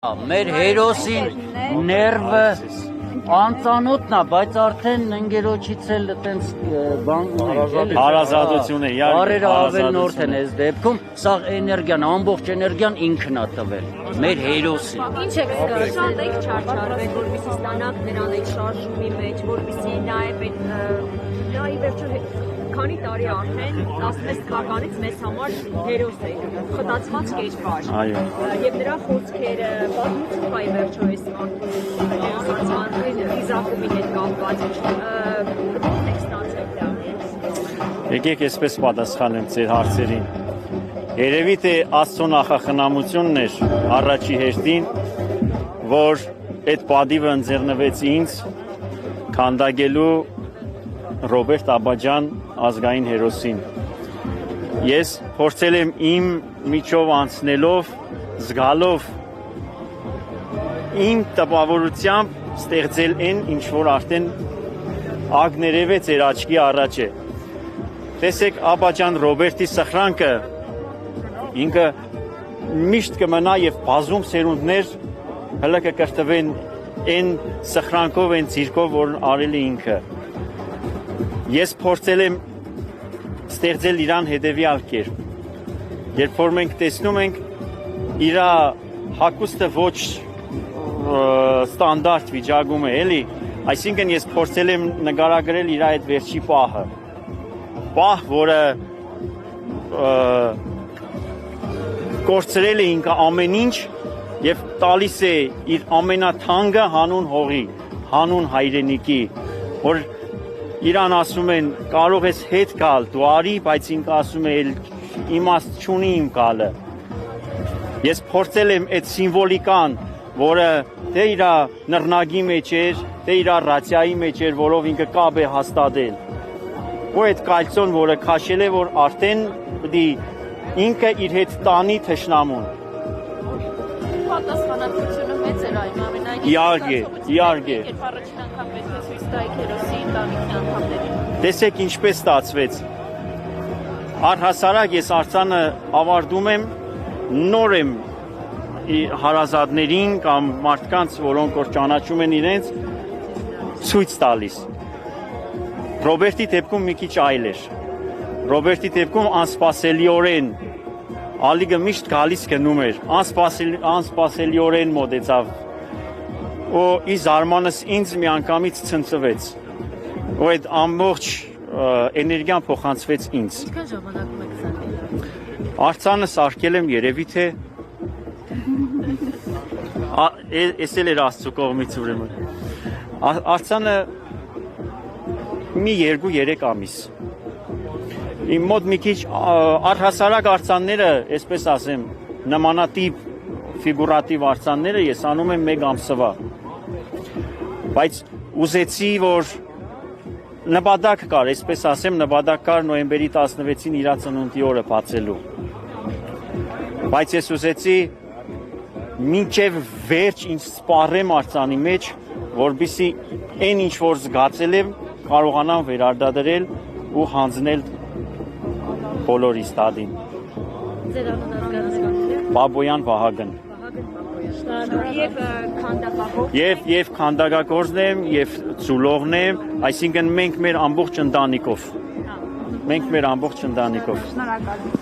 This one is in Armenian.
Մեր հերոսին ներվը անծանոթն է, բայց արդեն ընկերոջից էլ այտենց բան հարազատություն է, բարերը ավելնորդ են այս դեպքում, սա էներգիան, ամբողջ էներգիան ինքն է տվել, մեր հերոսին։ Ինչ եք զգալ, շատ եք չարչարվել, որպեսզի ստանաք նրան այդ շարժումի մեջ, որպեսզի նաև այդ նա ի վերջո քանի տարի արդեն 16 թվականից մեզ համար հերոս է, խտացված կերպար։ Այո։ Եվ նրա խոսքերը պատմություն կա ի վերջո այս մարդու իզախումի հետ կապված։ Ո՞ր եք ստացել դա։ Եկեք այսպես պատասխանեմ ձեր հարցերին։ Երևի թե Աստծո նախախնամությունն էր առաջի հերթին, որ այդ պատիվը ընձեռնվեց ինձ քանդակելու Ռոբերտ Աբաջան ազգային հերոսին։ Ես փորձել եմ իմ միջով անցնելով, զգալով իմ տպավորությամբ ստեղծել այն, ինչ որ արդեն ագներևե ձեր աչքի առաջ է։ Տեսեք Աբաջան Ռոբերտի սխրանքը ինքը միշտ կմնա եւ բազում սերունդներ հələ կկրտվեն այն սխրանքով, այն ցիրկով, որ արել է ինքը։ Ես փորձել եմ ստեղծել իրան հետևյալ կերպ։ Երբ որ մենք տեսնում ենք իր հագուստը ոչ ստանդարտ վիճակում է, էլի, այսինքն ես փորձել եմ նկարագրել իր այդ վերջի պահը։ Պահ, որը կորցրել է ինքը ամեն ինչ եւ տալիս է իր ամենաթանկը հանուն հողի, հանուն հայրենիքի, որ իրան ասում են կարող ես հետ գալ, դու արի, բայց ինքը ասում է իմաստ չունի իմ գալը։ Ես փորձել եմ այդ սիմվոլիկան, որը դե իր նռնակի մեջ էր, դե իր ռացիայի մեջ էր, որով ինքը կապ է հաստատել։ Ու այդ կալցոն, որը քաշել է, որ արդեն պիտի ինքը իր հետ տանի թշնամուն։ Պատասխանատվությունը մեծ էր այն ամենայն։ Իհարկե։ Երբ առաջին անգամ պետք է ցույց տայիք հերոսի ընտանիքի անդամներին։ Տեսեք ինչպես ստացվեց։ Առհասարակ ես արձանը ավարտում եմ, նոր եմ հարազատներին կամ մարդկանց, որոնք որ ճանաչում են իրենց, ցույց տալիս։ Ռոբերտի դեպքում մի քիչ այլ էր։ Ռոբերտի դեպքում անսպասելիորեն ալիգը միշտ գալիս գնում էր, անսպասելիորեն մոտեցավ։ Ու ի զարմանս ինձ միանգամից ցնցվեց։ Ու այդ ամբողջ էներգիան փոխանցվեց ինձ։ Ինչքան ժամանակում եք սարքել։ Արձանը սարքել եմ երևի թե էս էլ էր Աստծո կողմից ուրեմն։ Արձանը մի 2-3 ամիս։ Իմ մոտ մի քիչ առհասարակ արձանները, այսպես ասեմ, նմանատիպ ֆիգուրատիվ արձանները ես անում եմ 1 ամսվա։ Բայց ուզեցի, որ նպատակ կար, այսպես ասեմ, նպատակ կար նոյեմբերի 16-ին իր ծնունդի օրը բացելու։ Բայց ես ուզեցի մինչև վերջ ինձ սպառեմ արձանի մեջ, որպեսզի այն ինչ որ զգացել եմ, կարողանամ վերարտադրել ու հանձնել բոլորի ստադին։ Ձեր անունը Բաբոյան Վահագն։ Եվ քանդակագործ։ Եվ քանդակագործն եմ, եւ ծուլողն եմ, այսինքն մենք մեր ամբողջ ընտանիքով։ Մենք մեր ամբողջ ընտանիքով։ Շնորհակալ։